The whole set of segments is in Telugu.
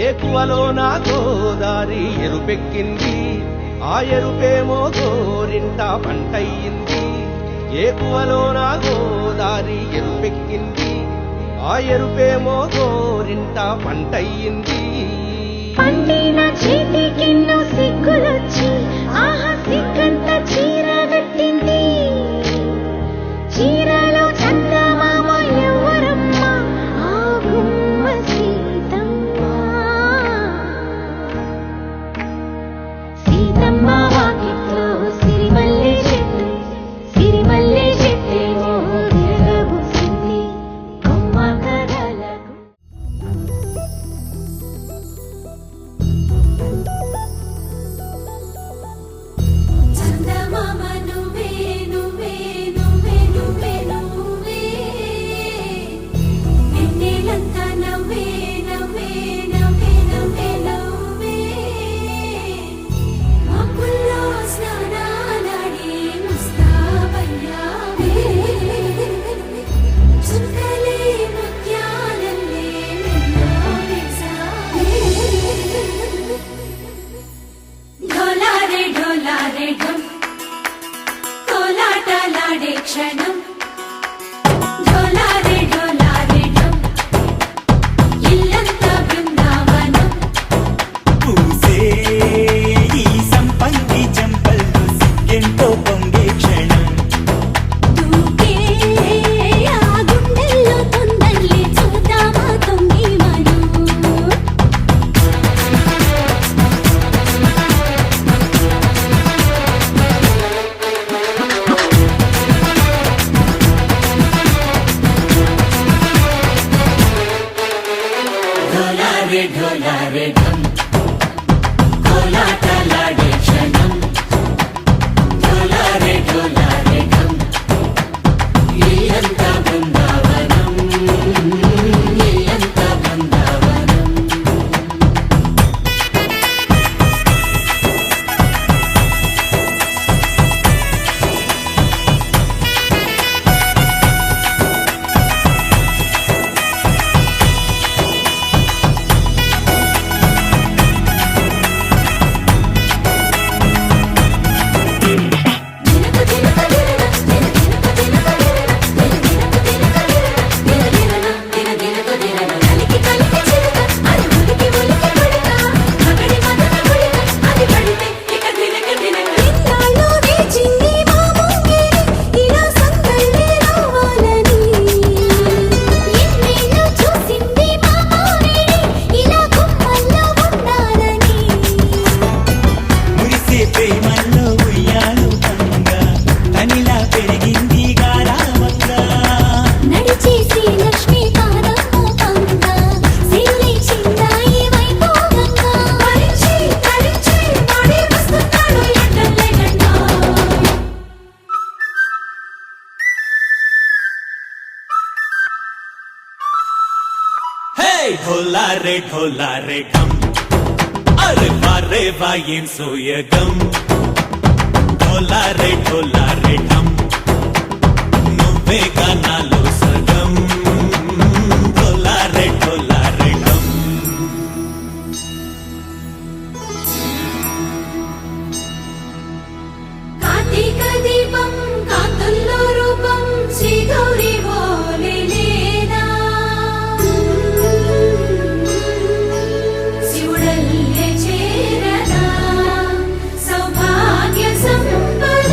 ఏకువలో నా గోదారి ఎరుపెక్కింది, ఆ ఎరుపేమో గోరింట పంటయ్యింది. ఏకువలో నా గోదారి ఎరుపెక్కింది, ఆ ఎరుపేమో గోరింట పంటయ్యింది. పండిన చేతికెన్నో సిగ్గులొచ్చి ఆహా సిగ్గంత చీర కట్టింది. చీరలో చందమామ ఎవరమ్మ, ఆ గుమ్మ సీతమ్మ. సీతమ్మ వాకిట్లో సిరిమల్లె చెట్టు, సిరిమల్లె చెట్టేమో విరగబూసింది కొమ్మ కథలకు. చందమామ నువ్వే నువ్వే నువ్వే నువ్వే నువ్వే, వెన్నెలంతా నవ్వే నవ్వే నవ్వే నవ్వే నవ్వే, మబ్బుల్లో స్నానాలాడి ముస్తాబయ్యావే, చుక్కలే ముత్యాలల్లే వెన్నోరేసావే. ढोलारे ढोलारे ढम कोलाटलाडे क्षणम, ढोलारे ढोलारे ढम इल्लंता बृंदावनम. పూసే ఈ సంపంగి చెంపల్లో సిగ్గెంతో పొంగే క్షణం, దూకే ఆ గుండెల్లో తొందల్లి చూద్దామా తొంగి మనం. ढोलारे ढोलारे ढम कोलाटलाडे क्षणम, ढोलारे ढोलारे ढम इल्लंता बृंदावनम, इल्लंता बृंदावनम. మురిసే ప్రేమల్లో ఉయ్యాలు పంగా తనిలా పెరిగింది గారావంగా. నడిచేసి లక్ష్మీ పాదము పంగ, సిరులై చిందాయి వైభోగంగా, తరించి తరించి వాడి వస్తున్నాడు ఎడ్డల్లే గంట. హే ढोलारे ढोलारे ढम, అరే వారే వాయేం సోయగం. ढोलारे ढोलारे ढम నువ్వే గానాలో సగం. ढोलारे ढोलारे ढम కార్తీక దీపం కాంతుల్లో రూపం శ్రీ గౌరీ ఓలే లేదా, శివుడల్లే చేరదా సౌభాగ్య సంపద.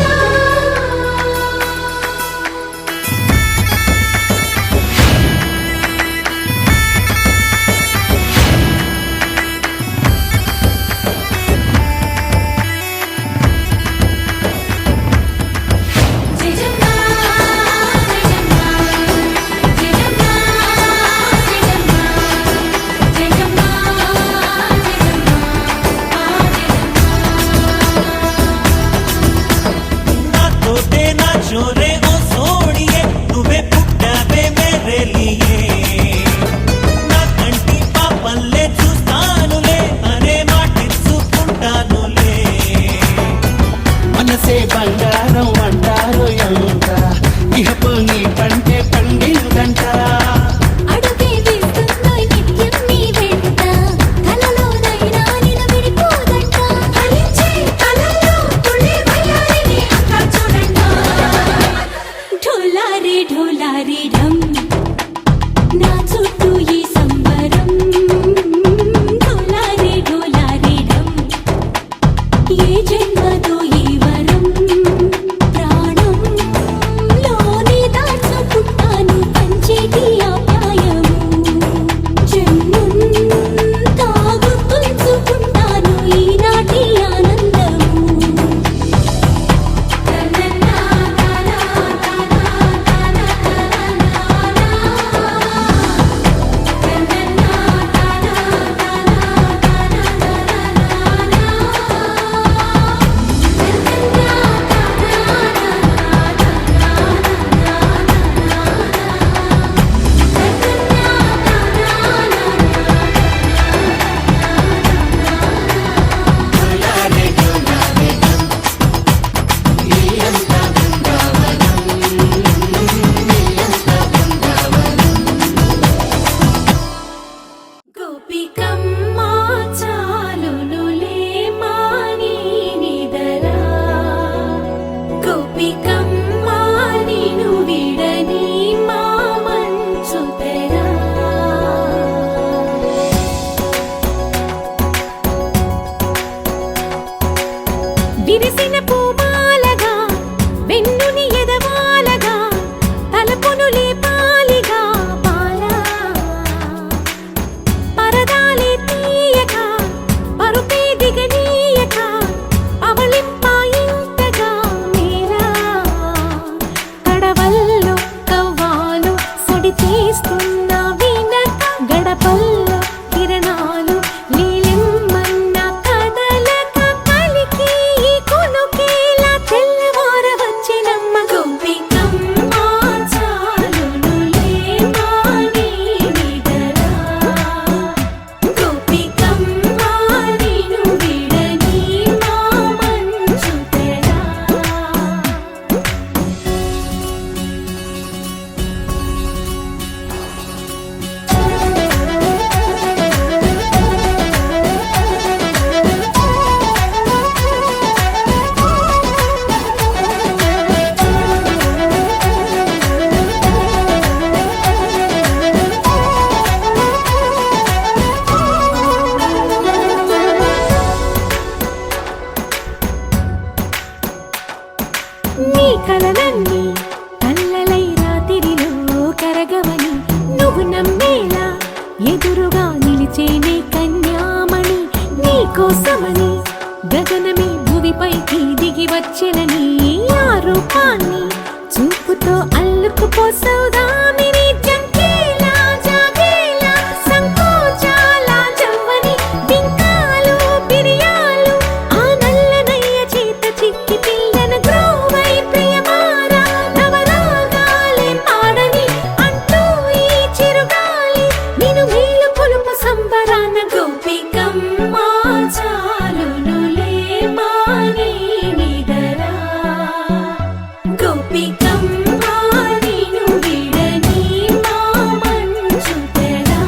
ఉండవని నువ్వు నమ్మేలా ఎదురుగా నిలిచేనే కన్యామణి నీకోసమని గగనమే భువిపైకి దిగి వచ్చెనని ఆ రూపాన్ని చూపుతో అల్లుకుపోసౌదామిని జంకేలా జాగేలా సంకోచాల జవ్వని బింకాలు బిరియాలు ఆ నల్లనయ్య చేత చిక్కి పిల్లన గ్రోవై ప్రియమారా నవరాగాలే పాడని అంటూ ఈ చిరుగాలి నిన్ను మేలు పొలుపు సంబరాన గోపికమ్మ చాలునులే మాని నిదరా గోపికమ్మ నిన్ను విడని మా మంచు తెరా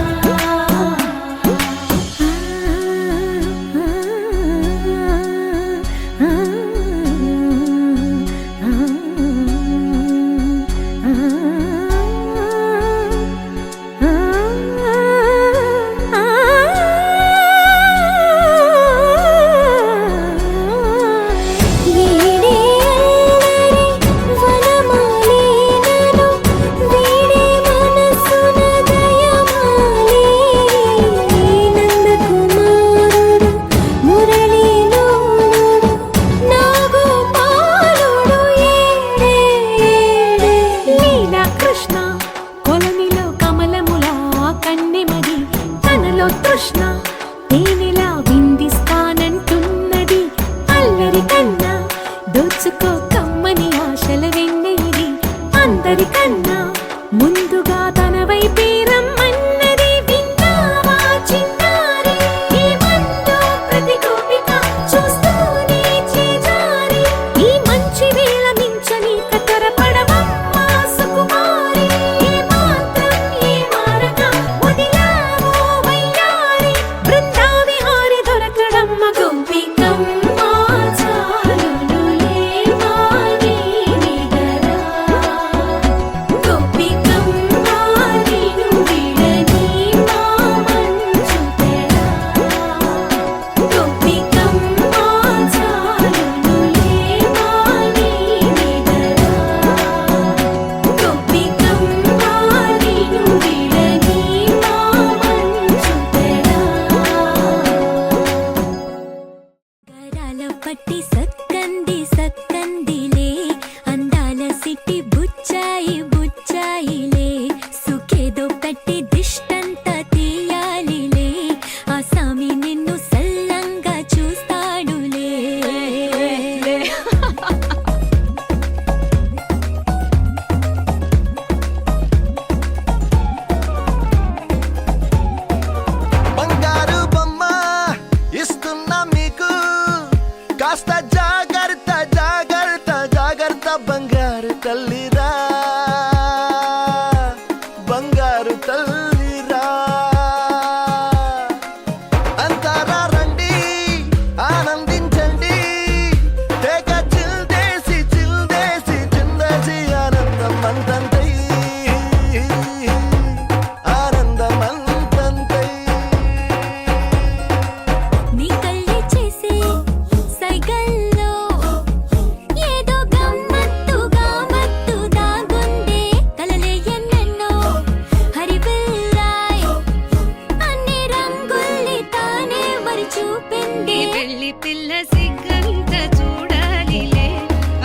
కృష్ణ కొలనిలో కమలములా కన్నెమది తనలో తృష్ణ తేనెలా విందిస్తానంటున్నది అల్లరి కన్నా దోచుకో కమ్మని ఆశల వెన్నెయిది అందరికన్నా ముందుగా తన వైపే రమ్మన్నది విన్నావా చిన్నారి ఈ మందో ప్రతి గోపిక చూస్తూనే చేజారి ఈ మంచి వేళ మించని కతరపడవమ్మ సుకుమారి ఏ మాత్రం ఏ మారక వదిలావో వయ్యారి బృందావిహారి దొరకడమ్మ గోపికమ్మ చాలునులే మాని నిదరా గోపికమ్మ నిన్ను విడని మా మంచు తెరా గోపికమ్మ చాలునులే మాని నిదరా గోపికమ్మ నిన్ను విడని మా మంచు తెరా గరాల పట్టి సక్కంది సక్కందిలే అందాల సిట్టి బుచ్చాయి బుచ్చాయిలే సుఖేదో కట్టి దిష్టంత తీయాలిలే ఆ సామి నిన్ను సల్లంగా చూస్తాడులే బంగారు బొమ్మ ఇస్తున్నా మీకు కాస్త జాగ్రత్త జాగ్రత్త జాగ్రత్త బంగారు తల్లిరా బంగారు తల్లిరా అంతారా రండి ఆనందించండి తేగ చిల్దేసి చిల్దేసి చిందేసి ఆనందం అంతంతై ఆనందం అంతంతై నీ కళ్ళే చేసే సైగల్లో ఏదో గమ్మత్తుగా మత్తు దాగుందే కలలే ఎన్నెన్నో హరివిల్లాయ్ అన్ని రంగుల్ని తానే మరి చూపింది పెళ్లి పిల్ల సిగ్గంత చూడాలిలే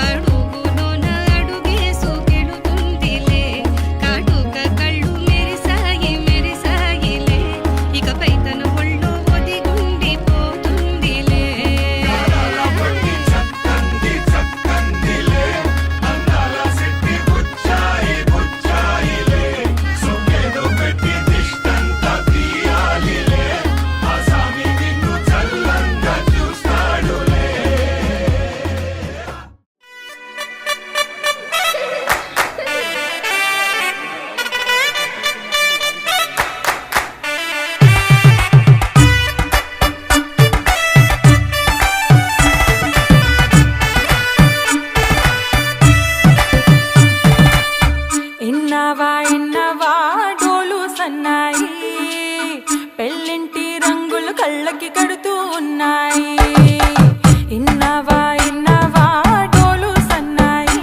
అడుగులోన అడుగేసు గెలుతుందిలే కాటుక కళ్ళు మెరిసాయి మెరిసాయిలే ఇకపై తన ఒళ్ళో ఒదిగుండిపోతుందిలే ఇన్నవా ఇన్నవా డోలు సన్నాయి పెళ్ళింటి రంగులు కళ్ళకి కడుతూ ఉన్నాయి ఇన్నవా ఇన్నవా డోలు సన్నాయి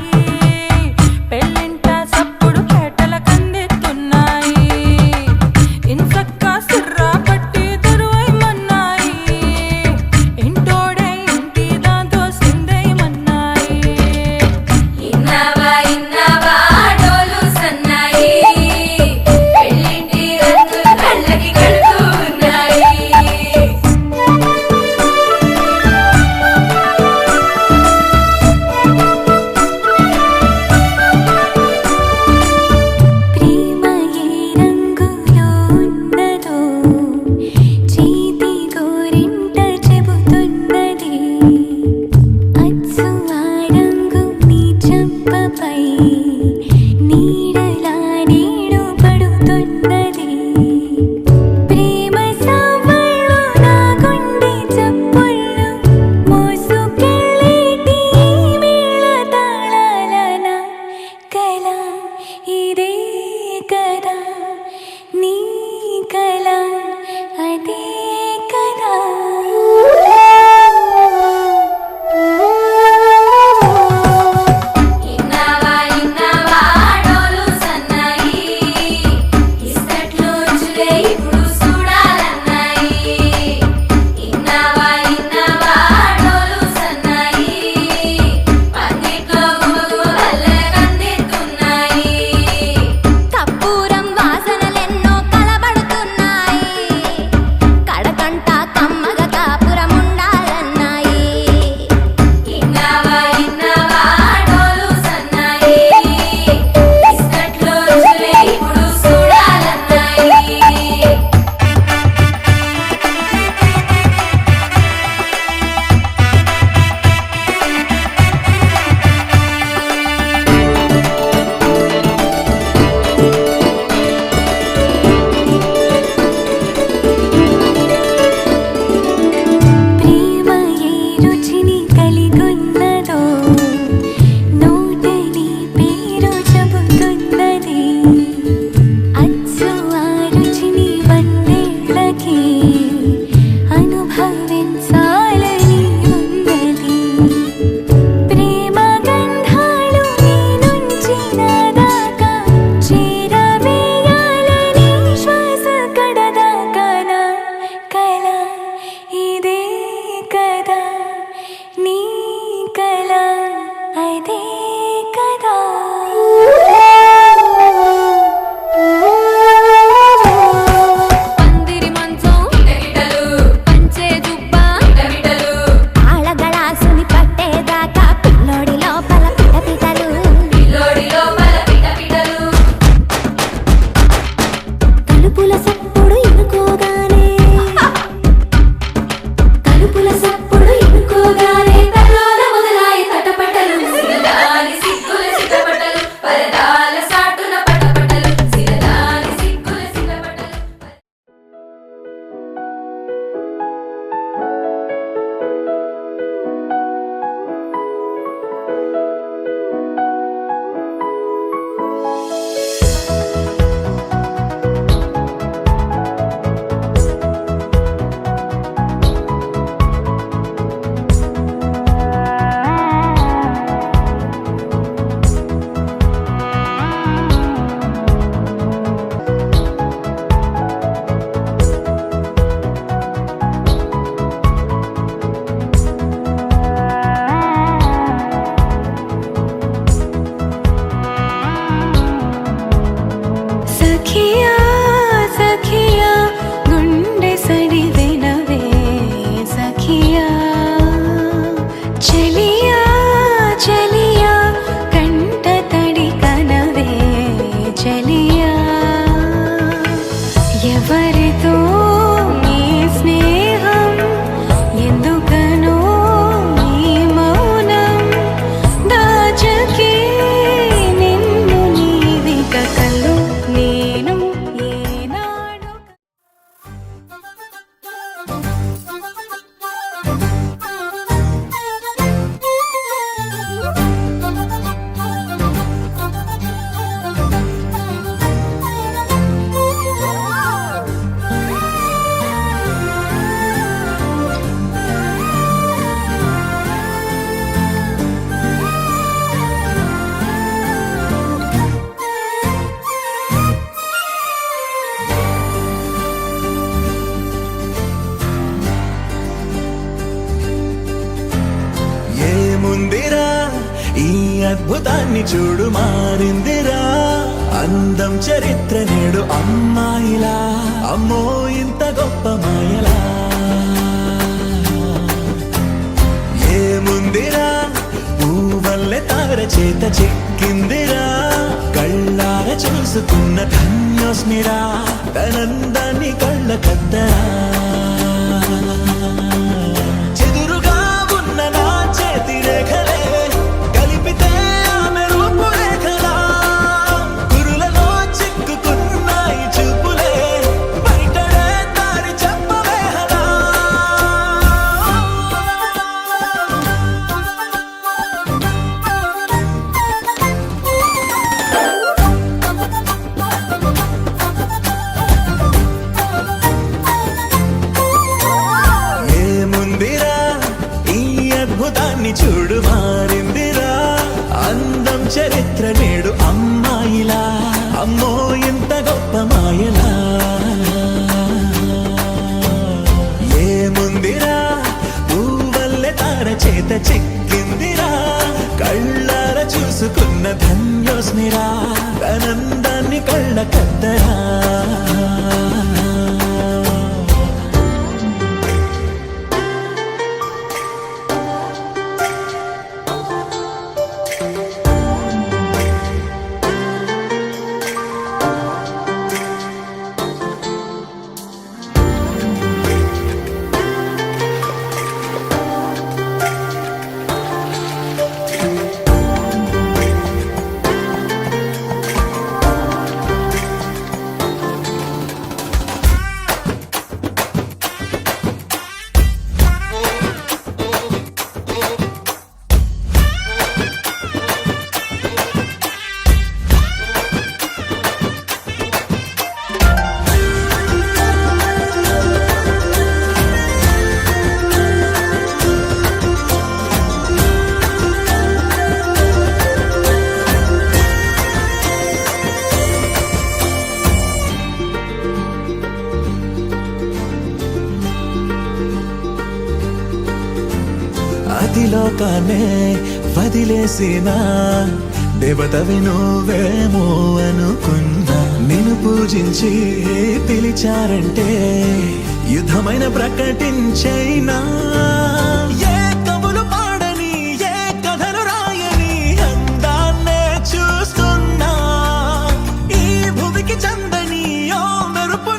పెళ్ళింట సప్పుడు పేటల కందెత్తున్నాయి తలుపుల సప్పుడు ఇనుకోగానే తలుపుల సప్పుడు ఇనుకోగానే తల్లోన మొదలాయి తటపటలు సిరదాని సిగ్గుల సిటపటలు పరదాల సాటున పటపటలు సిరదాని సిగ్గుల సిటపటలు సఖియా సఖియా గుండె సడి వినవే సఖియా చెలియా చెలియా కంట తడి కనవే చెలియా ఎవరితో నీ స్నేహం ఎందుకనో నీ మౌనం దాచకే నిన్ను నీవిక కలు నేను ఏనాడు ఏముందిరా ఈ అద్భుతాన్ని చూడు మారిందిరా అందం చరిత్ర నేడు అమ్మాయిలా అమ్మో ఇంత గొప్ప మాయలా ఏముందిరా పువ్వల్లె తార చేత చిక్కిందిరా కళ్ళార చూసుకున్న ధన్యోస్మిరా తనందాన్ని కళ్ళ కద్దరా చెదురుగా ఉన్న నా చేతి రేఖలే కలిపితే ఆమె రూపురేఖలా కురులలో చిక్కుకున్నాయి చూపులే బయటడే దారి చెప్పవేహలా ఏముందిరా ఈ అద్భుతాన్ని చూడు మారిందిరా అందం చరిత్ర నేడు అమ్మాయిలా అమ్మో ఇంత గొప్ప మాయలా ఏముందిరా పువ్వల్లె తార చేత చిక్కిందిరా కళ్ళార చూసుకున్న ధన్యోస్మిరా తనందాన్ని కళ్ళ కద్దరా లోకాన్నే వదిలేసిన దేవతవి నువ్వేమో అనుకున్నా నిన్ను పూజించి పిలిచారంటే యుద్ధమైన ప్రకటించైనా ఏ కవులు పాడని ఏ కథలు రాయని అందాన్నే చూస్తున్నా ఈ భూమికి చందని ఓ మెరుపు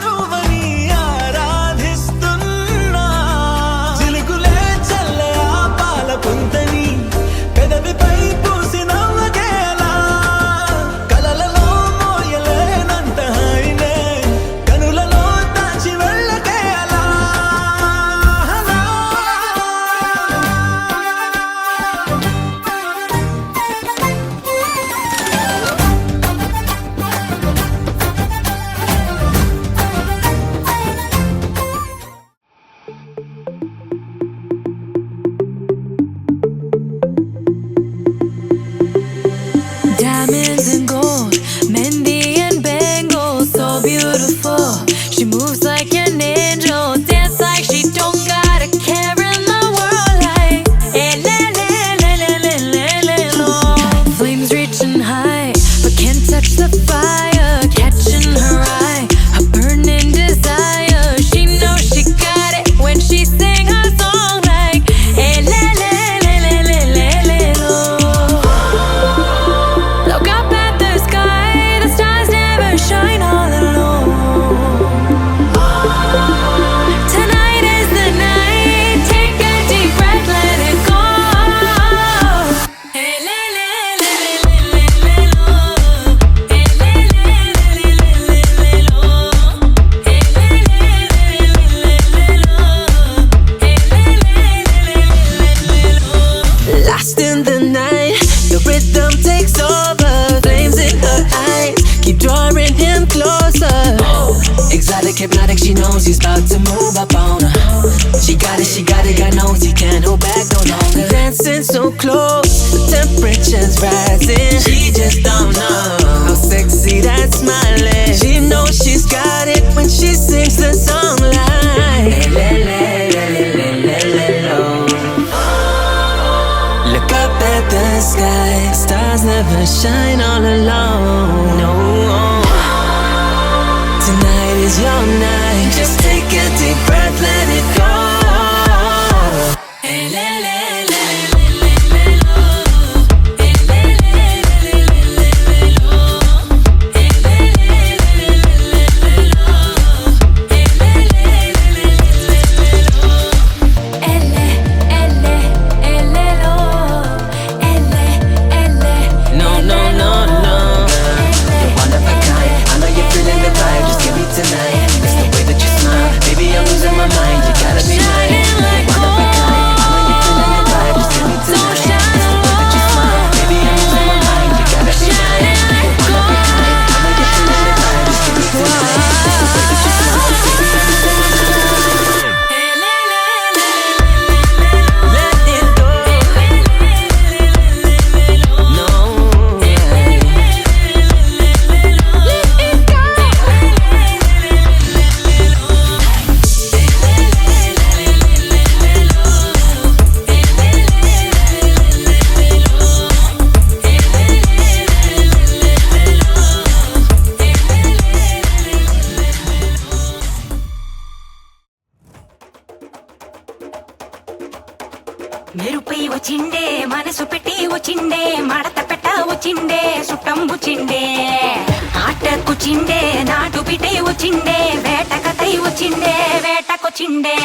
she knows he's about to move up on her. She got it, got nosy, can't hold back no longer. Dancing so close, the temperature's rising. She just don't know how sexy that smile is. She knows she's got it when she sings the song like Look up at the sky, stars never shine all alone. No, tonight is your night. Just take a deep breath, let it go. మెరుపై వచ్చిండే మనసు పెట్టి వచ్చిండే మడత పెట్ట వచ్చిండే సుట్టం వచ్చిండే ఆటకు చిండే నాటు బిడ్డే వచ్చిండే వేట కథై వచ్చిండే వేటకొచ్చిండే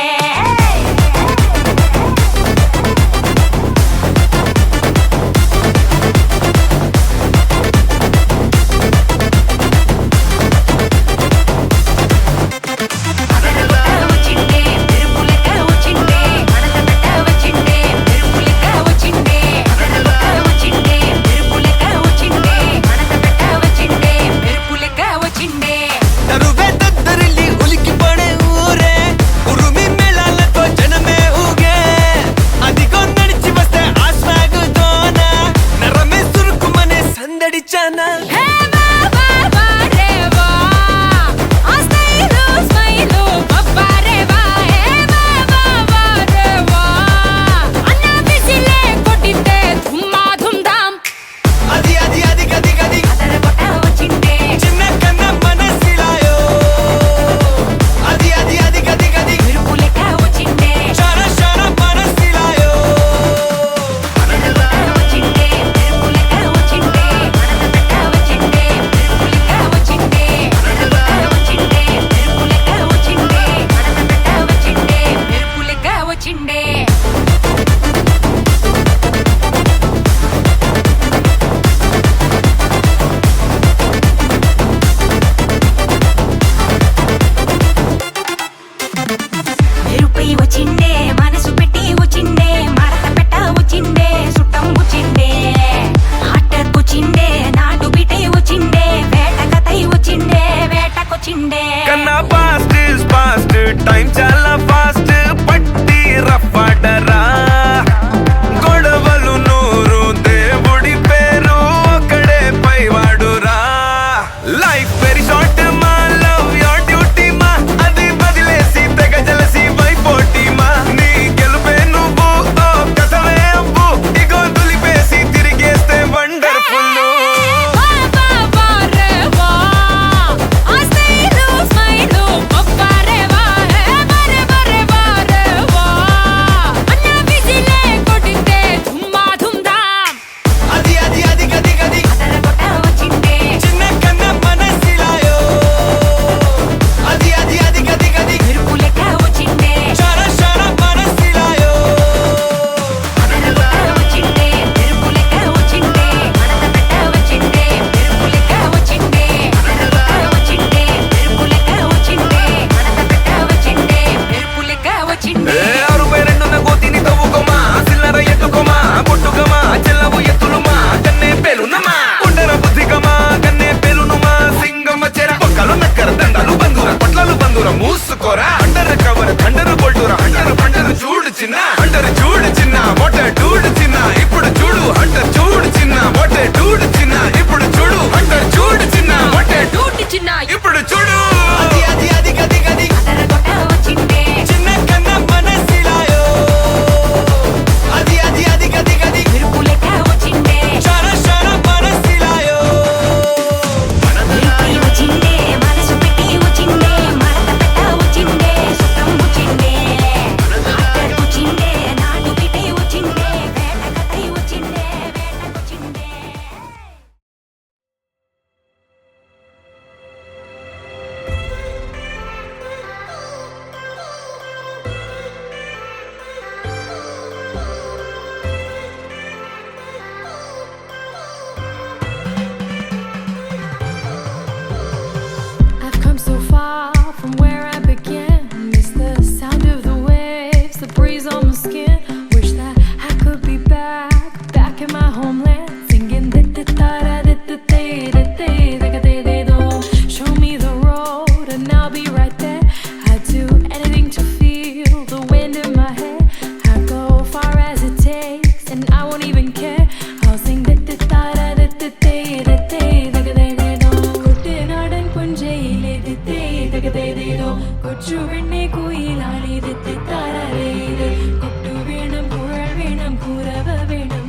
കൊച്ചു പെണ്ണെ കുയിലാണിതെത്തി താരലേത് കൊട്ടു വേണം കുഴൽ വേണം കുരവ വേണം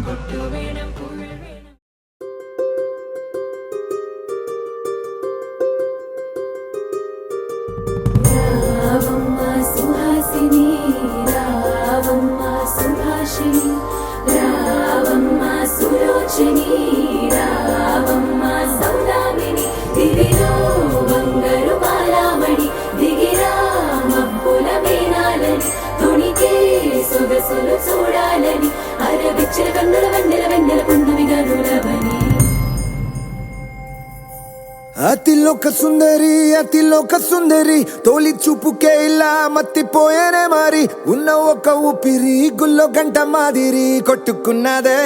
കൊട്ടു വേണം കുഴൽ വേണം రావమ్మ సుహాసిని రావమ్మ సుభాషిణి రావమ్మ సులోచని రావమ్మ సౌదామిని దివిలో బంగారు బాలామణి దిగిరా మబ్బుల మేనాలని తొణికే సొగసులు చూడాలని అరవిచ్చిన కన్నుల వెన్నెల వెన్నెల పున్నమిగా నులవని అతిలోక సుందరి తోలి చూపుకే ఇలా మత్తిపోయేనే మారి ఉన్న ఒక ఊపిరి గుల్లో గంట మాదిరి కొట్టుకున్నదే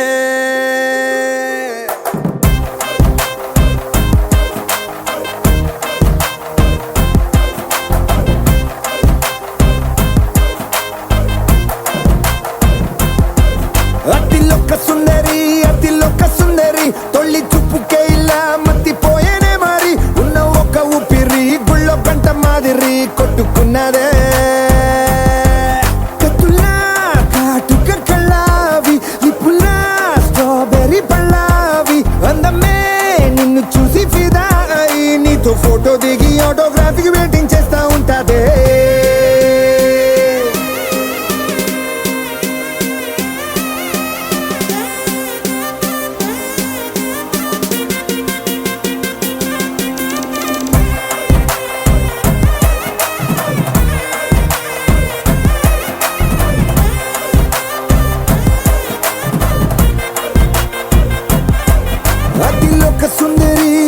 అతిలోక సుందరి తొలి చూపుకే ఇలా మత్తిపోయేనే మారి ఉన్న ఒక ఊపిరి గుళ్ళో గంట మాదిరి కొట్టుకున్నదే కత్తులా కాటుక కళ్ళావి లిప్పులా స్ట్రాబెర్రీ పళ్ళావి అందమే నిన్ను చూసి ఫిదా అయి నీతో ఫోటో దిగి ఆటోగ్రాఫీకి వెయిటింగ్ చేస్తా ఉంటాదే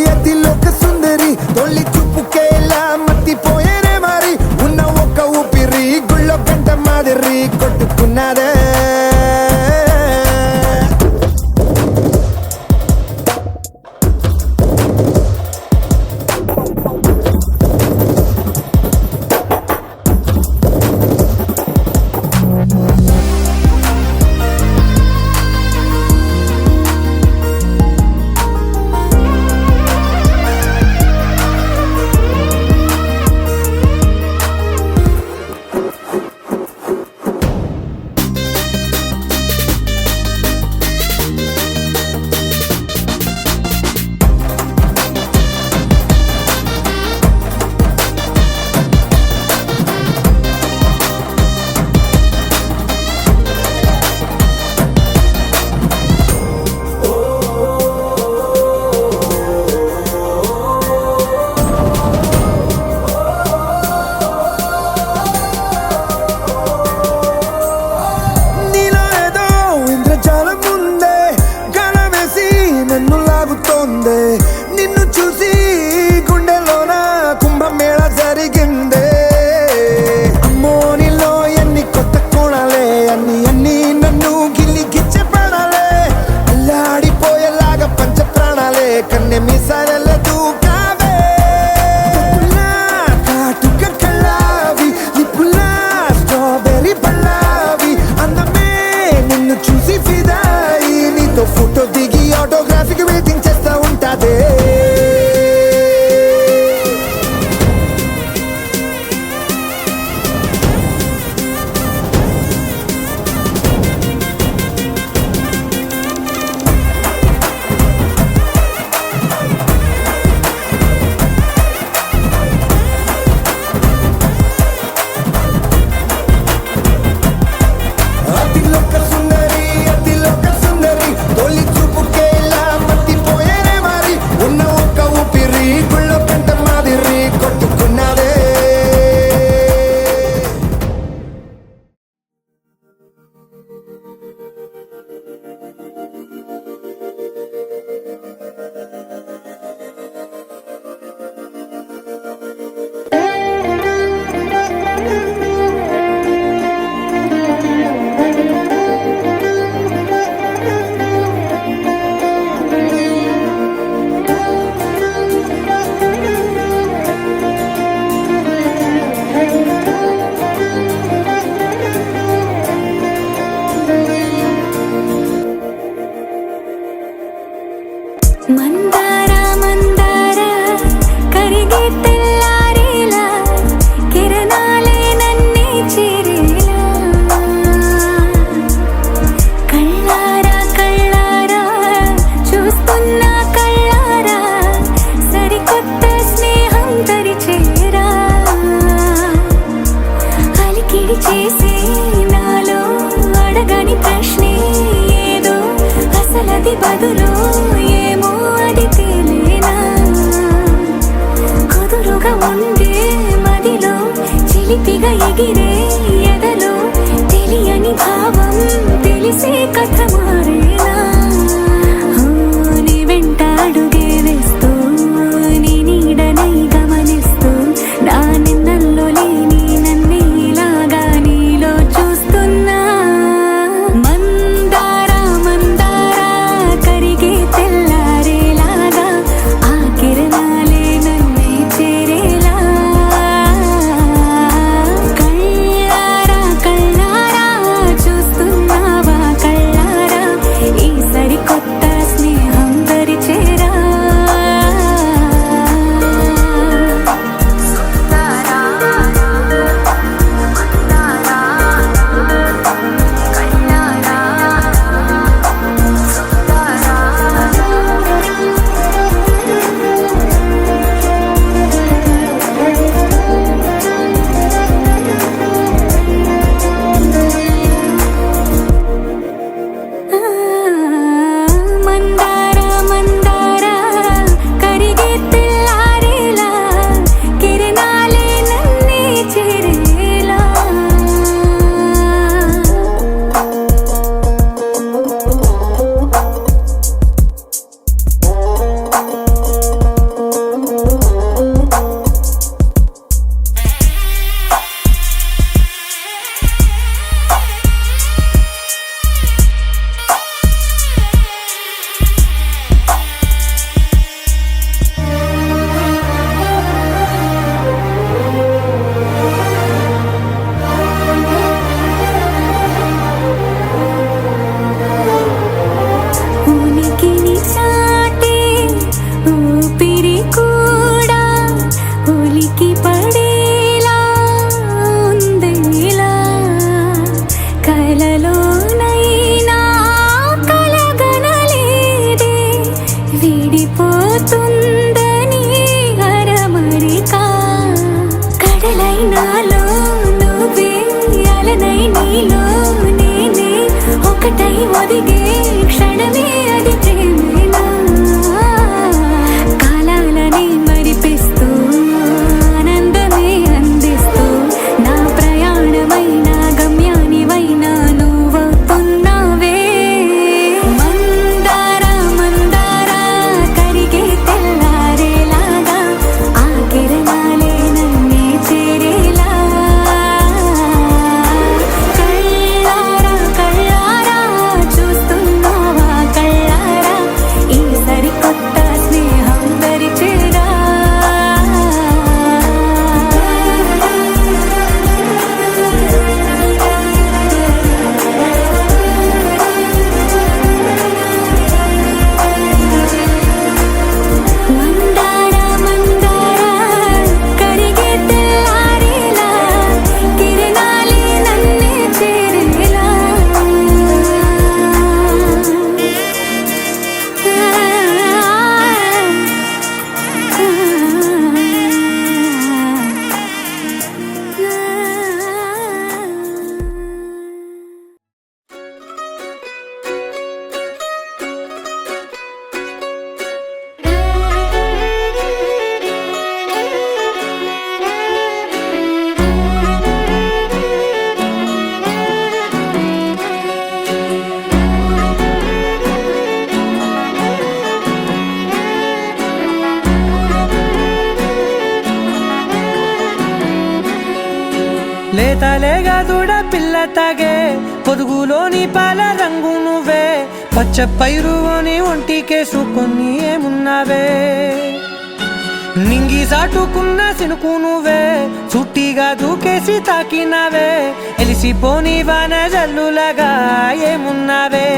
అతిలోక సుందరి తొలి చూపుకే ఇలా మత్తిపోయేనే మారి తెగ ఎగిరే ఎదలో తెలియని భావం తెలిసే కథ మారేలా నీ వెంట అడుగే వేస్తూ నీ నీడనై గమనిస్తూ నా నిన్నల్లో లేని నన్నే ఇలాగా నీలో చూస్తున్నా మందారా మందారా కరిగే తెల్లారేలాగా ఆ కిరణాలే నన్నే చేరేలా కళ్ళారా కళ్ళారా చూస్తున్నావా కళ్ళారా ఈ సరికొత్త స్నేహం పరిచేరా మందారా మందారా కరిగే తెల్లారేలా కిరణాలే నన్నే చేరేలా ఉనికిని చాటే ఊపిరి కూడా ఉలికి పడేలా ఉందేలా కలలోనైనా కలగనలేదే విడిపోతుందని అరమరిక కడలైనాలో నువ్వే అలనై నీలో నేనే ఒకటై ఒదిగే క్షణమే అది ప్రేమేనా కాలాలని మరిపిస్తూ ఆనందమే అందిస్తూ నా ప్రయాణమైన గమ్యానివైనా నువ్వవుతున్నావే మందారా మందారా కరిగే తెల్లారేలాగా ఆ కిరణాలే నన్నే చేరేలా కళ్ళారా కళ్ళారా చూస్తున్నావా కళ్ళారా ఈ సరికొత్త స్నేహం పరిచేరా మందారా మందారా కరిగే తెల్లారేలా కిరణాలే నన్నే చేరేలా లేతలేగా దూడ పిల్ల తాగే పొదుగులోని పాల రంగు నువ్వే పచ్చ పైరుని ఒంటికేసుకొని ఏమున్నావే నింగి సాటుకున్న సినుకు నువ్వే చుట్టిగా దూకేసి తాకినావే ఎలిసిపోని వాన జల్లులాగా ఏమున్నావే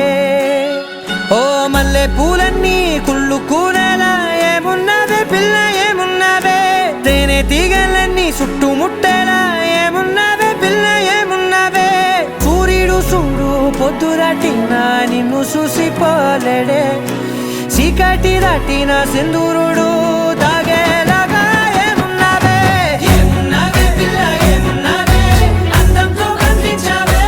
ఓ మల్లె పూలన్నీ కుళ్ళు కూరలా ఏమున్నావే పిల్ల ఏమున్నావే తేనె తీగలన్నీ చుట్టుముట్టేలా ఏమున్నావే పిల్ల ఏమున్నావే సూర్యుడు చూడు పొద్దురాటిన నిన్ను చూసిపోలేడే చీకటి దాటిన సింధూరుడు తాగేలాగా ఏమున్నావే ఏమున్నావే పిల్ల ఏమున్నావే అందంతో కనిపించావే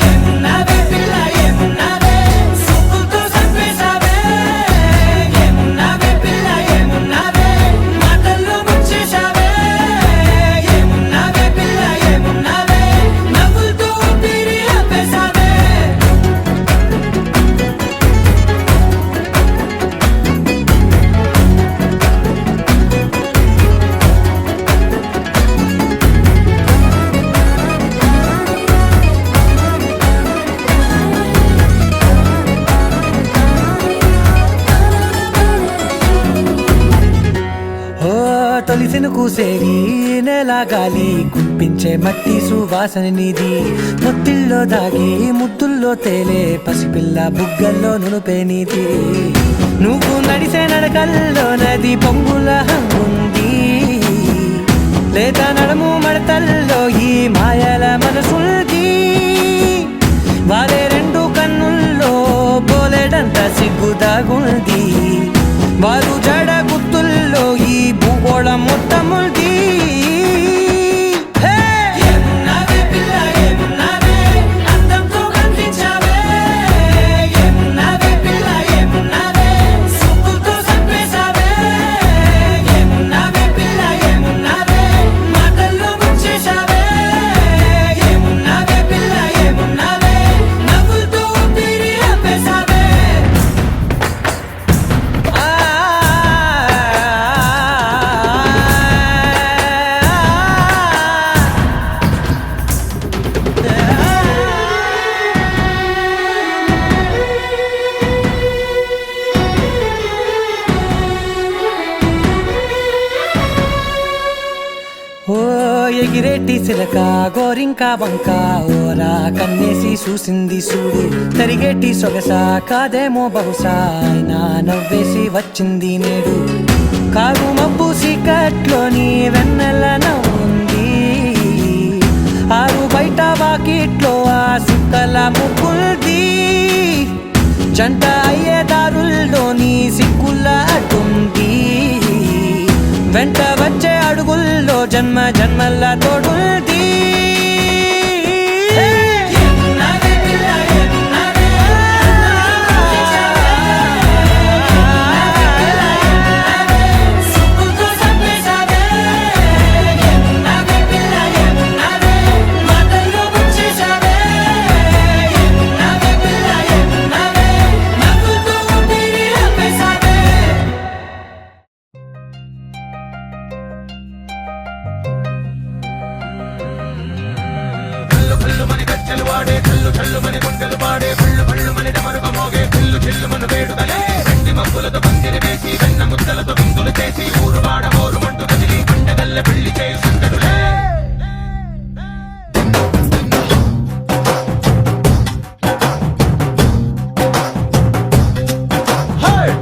ఏమున్నావే పిల్ల ఏమున్నావే సుక్కుతో చంపేశావే ఏమున్నావే పిల్ల ఏమున్నావే మాటల్లో ముంచేశావే ఏమున్నావే పిల్ల నీది, నెల గాలి కుప్పించే మట్టి సువాసన నీది. ముత్తిల్లో దాగి ముత్తుల్లో తేలే పసిపిల్ల బుగ్గల్లో నునుపే నీది. నువ్వు నడిసే నడకల్లో నది పొంగుల హంగుంది, లేత నడుము మడతల్లో ఈ మాయల మనసుంది. వారే రెండు కన్నుల్లో పోలేడంత సిగ్గు దాగుంది, వారు జడ గుత్తుల్లో ఈ భూగోళం మొత్తముంది. ఓ ఎగిరేటి సిలక గోరింక వంక ఓరా కన్నేసి చూసింది చూడు. తరిగేటి సొగస కాదేమో బహుశా అయినా నవ్వేసి వచ్చింది నేడు. కారు మబ్బు సీకట్లోని వెన్నెల నవ్వుంది, ఆరు బయట వాకిట్లో ఆ సుక్కల ముగ్గుంది. జంట అయ్యే దారుల్లోని సిగ్గుల అడ్డుంది, వెంట వచ్చే అడుగుల్లో జన్మ జన్మల్ల తోడుంది.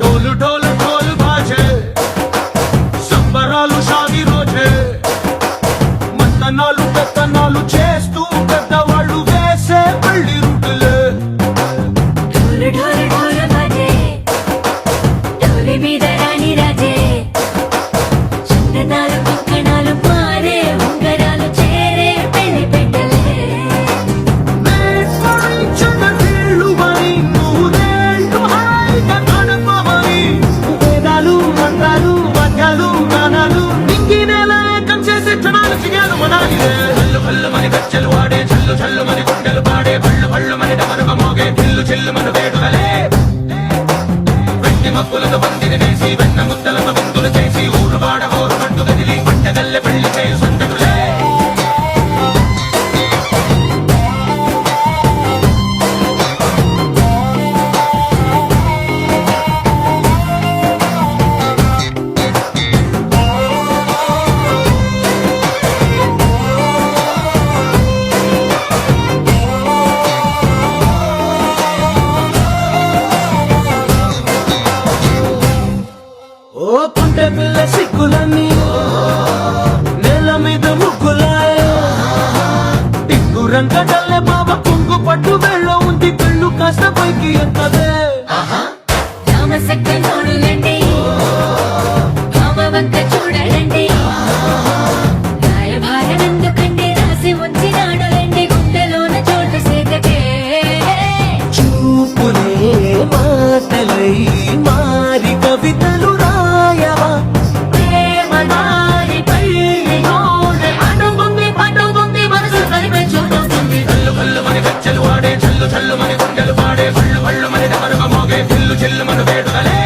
డోలు డోలు ఢోలు బాజే సంబరాలు షాది రోజే మన్ననాలు పెత్తనాలు చేస్తూ పెద్దవాళ్ళు వేసే పళ్ళి రూటులే. ఢోలు ఢోలు ఢోలు బాజే ఢోలి మీద రాణి రాజే చందనాలు కంకణాలు మారే ఉంగరాలు చేరే పెళ్లి పెట్టలే. నీళ్ళు మరి నువ్వు నేళ్ళు హాయిగా గడపమని వేదాలు మంత్రాలు వాద్యాలు గానాలు ఇంగి నేల ఏకం చేసి క్షణాలు చిగాలు మనాలిలే. హల్లు హల్లు మని గజ్జలు వాడే చల్లు చల్లు మని గుండెలు పాడే భళ్ళు భళ్ళు మని డమరుగ మోగే చిల్లు చిల్లు మన వేడుకలే. వెండి మబ్బులతో పందిరి వేసి వెన్న ముద్దలతో విందులు చేసి ఊరు వాడ హోరు పట్టు కదిలి పంటగల్లె పెళ్లి చేయి సందడులే. ఓ పుంటె పిల్ల సిగ్గులన్నీ నేల మీద ముగ్గులాయ టిక్కు రంగడల్లే బాబా కుంగు పట్టు వెళ్ళ ఉంది పెళ్ళు కాస్త పైకి ఎత్తదే. రామసక్క నోడులండి భామ వంక చూడలండి రాయభారం ఎందుకండి రాసి ఉంచినాడులండి గుండెలోన చోటు సేదకే. చూపులే మాటలై మారి కవితలు రాయవా ప్రేమ దారి పెళ్లి నోడు అడుగుంది మనసు కలిపే చూస్తుంది. కల్లు కల్లు మని గజ్జలు వాడే చల్లు చల్లు మని గుండెలు పాడే భళ్ళు భళ్ళు మని డమరుగ మోగే చిల్లు చిల్లు మన వేడుకలే.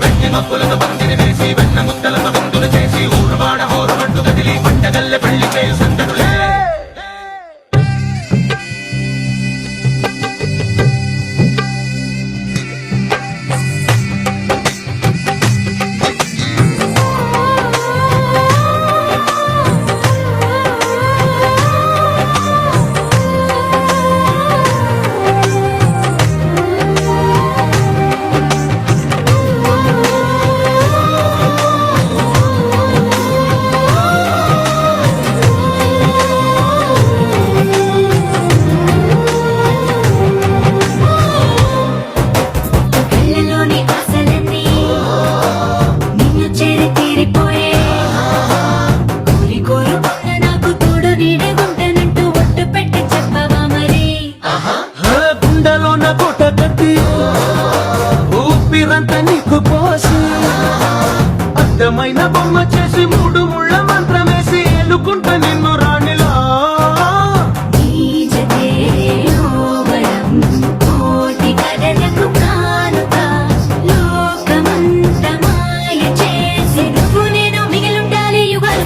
వెండి మబ్బులతో పందిరి వేసి వెన్న ముద్దలతో విందులు చేసి ఊరు వాడ హోరు పట్టు కదిలి పంటగల్లె పెళ్లి చేయి సందడులే. ఓ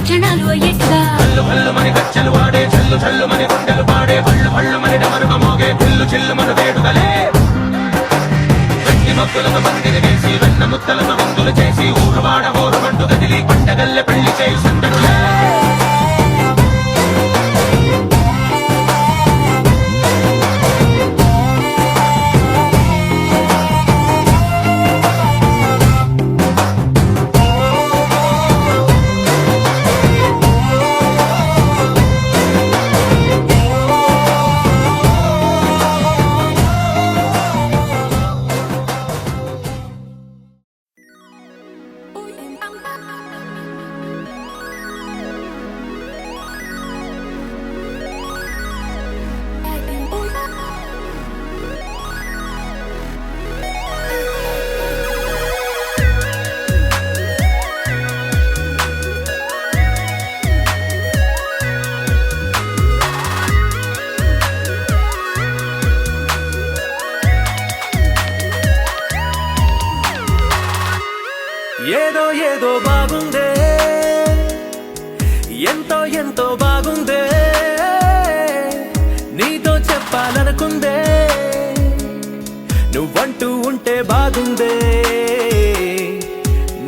క్షణాలు అయ్యేట్టుగా హల్లు హల్లు మని గచ్చలు వాడే చల్లు చల్లు మని గుండెలు పాడే హల్లు హల్లు మని డమరుగ మోగే పిల్లు చిల్లు మన వేడుదలే వెండి మొక్కులను మందిని వేసి వెన్న ముత్తలను విందులు చేసి ఊరువాడ ఊరుమంటూ కదిలి పండగల్లె పెళ్లి చేయి సందడులే ఏదో ఏదో బాగుందే ఎంతో ఎంతో బాగుందే నీతో చెప్పాలనుకుందే నువ్వంటూ ఉంటే బాగుందే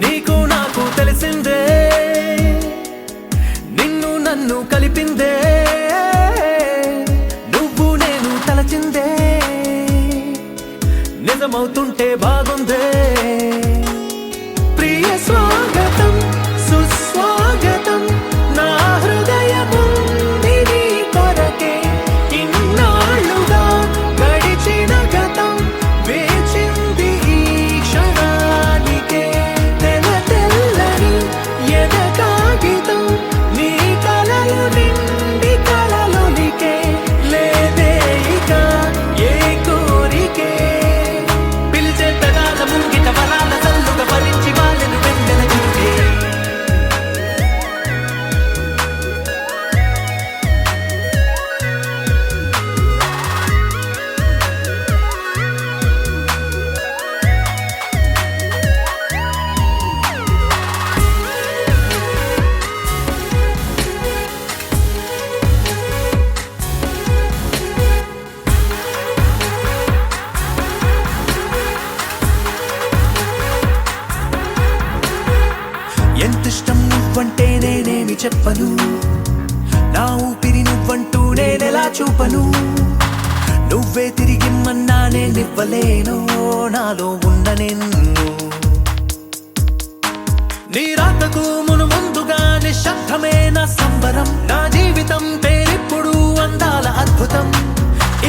నీకు నాకు తెలిసిందే నిన్ను నన్ను కలిపిందే నువ్వు నేను తలచిందే నిజమవుతుంటే బాగుందే ప్రియ స్వాగతం సుస్వాగతం నా హృదయముంది నీ కొరకే ఇన్నాళ్ళుగా గడిచిన గతం వేచింది ఈ క్షణానికే తెల్ల తెల్లని ఎద కాగితం నీ కలలు నిండి కలలునికే లేదే ఇక ఏ కోరికే పిలిచే పెదాల ముంగిట వరాల చల్లుగా భరించి వాళ్ళను వెంటనే చూసే ఎంతిష్టం నువ్వంటే నేనేమి చెప్పను నా ఊపిరి నువ్వంటూ నేనెలా చూపను నువ్వే తిరిగిమ్మన్నా నేనివ్వలేను నాలో ఉన్న నిన్ను నీ రాకకు మును ముందుగా నిశ్శబ్దమే నా సంబరం నా జీవితం పేరిప్పుడు అందాల అద్భుతం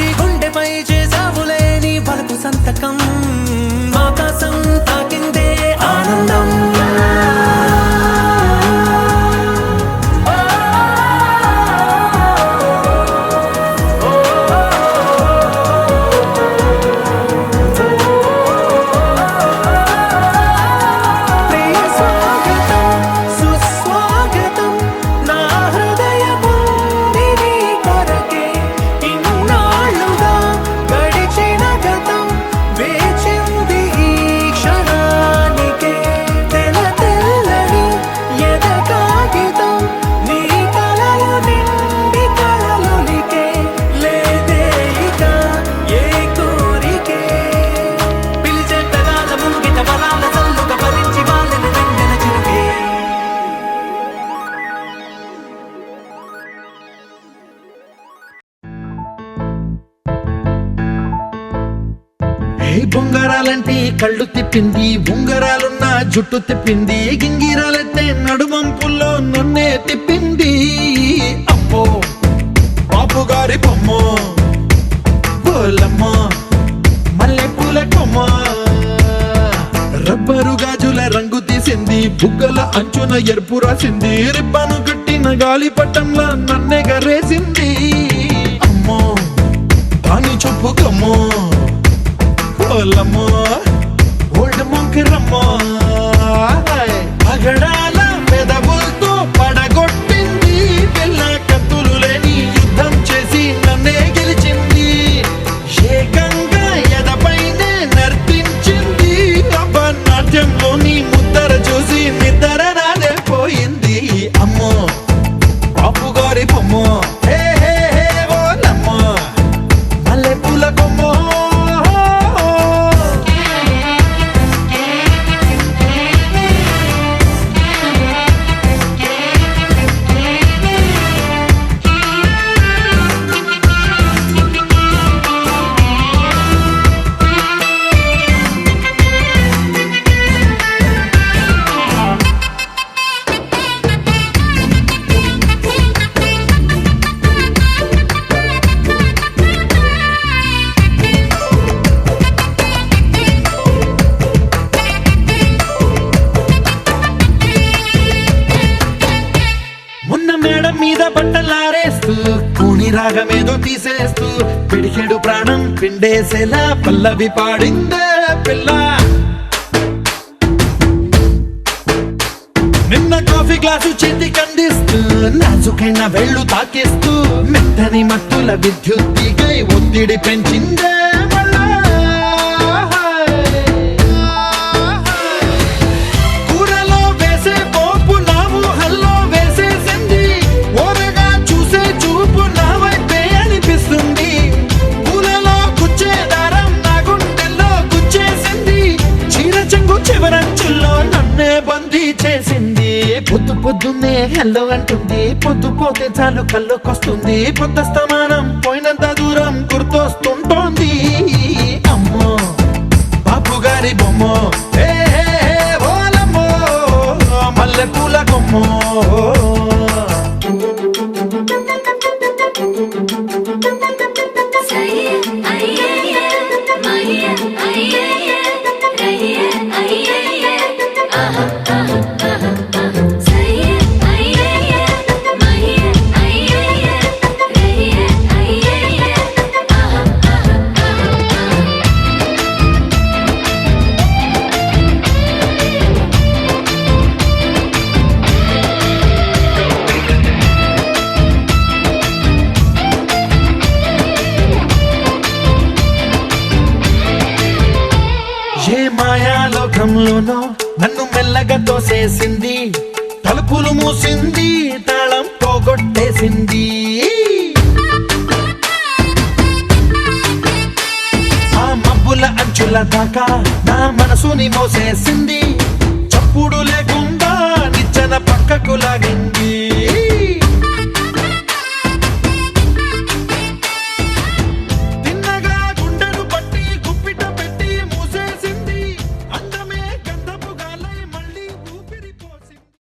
ఈ గుండెపై చేసావులే నీ వలపు సంతకం ఆకాశం తాకిందే ఆనందం ప్రియ స్వాగతం సుస్వాగతం నా హృదయముంది నీ కొరకే ఇన్నాళ్ళుగా గడిచిన గతం వేచింది ఈ క్షణానికే తెల్ల తెల్లని ఎద కాగితం నీ కలలు నిండి కలలునికే లేదే ఇక ఏ కోరికే పిలిచే పెదాల ముంగిట వరాల చల్లుగా భరించి వాళ్ళని వెంటనే చిరుకే ఏ బొంగరాలంటే కళ్ళు తిప్పింది ఉంగరాలున్న జుట్టు తిప్పింది గింగిరాలైతే నడుమంపుల్లో నన్నే తిప్పింది అమ్మో బాబు గారి బొమ్మ పోలమ్మ మల్లె పూల కొమ్మ రబ్బరు గాజుల రంగు తీసింది బుగ్గల అంచున ఎరుపు రాసింది రిబ్బను కట్టిన గాలి పట్టంలా నన్నే గరేసింది అమ్మో దాని చెప్పు కమ్మో పోలమ్మో ఓల్డ్ మొంకిరమ్మో పగడాల పెదవులతో పడగొట్టింది పిల్ల కత్తులు లేని యుద్ధం చేసి నన్నే గెలిచింది ఏకంగా ఎదపైనే నర్తించింది అబ్బ నాట్యంలో నీ ముద్దర చూసి నిద్ర నాదే పోయింది అమ్మో మేడం మీద బట్టలారేస్తూ కూని రాగమేదో తీసేస్తూ పిడికెడు ప్రాణం పిండేసేలా పల్లవి పాడిందే పిల్ల. నిన్న కాఫీ గ్లాసు చేతి కందిస్తూ నాజుకైన వేళ్ళు తాకేస్తూ మెత్తని మత్తుల విద్యుత్ తీగై ఒత్తిడి పెంచిందే మళ్ళా. కూరలో వేసే పోపు నా ఊహల్లో వేసేసింది, ఓరగా చూసే చూపు నా వైపే అనిపిస్తుంది. పూలలో గుచ్చే దారం నా గుండెల్లో గుచ్చేసింది, చీర చెంగు చివరంచుల్లో నన్నే బందీ చేసింది. పొద్దు పొద్దున్నే హెల్లో అంటుంది, పొద్దు పోతే చాలు కళ్ళొకొస్తుంది, పొద్దస్తమానం పోయినంత దూరం గుర్తొస్తుంటోంది. అమ్మో బాపు గారి బొమ్మో ఏ ఓలమ్మో మల్లె పూల కొమ్మో. ఏ మాయాలోకంలోనో నన్ను మెల్లగా తోసేసింది, తలుపులు మూసింది, తాళం పోగొట్టేసింది. ఆ మబ్బుల అంచుల దాకా నా మనసుని మోసేసింది, చప్పుడు లేకుండా నిచ్చెన పక్క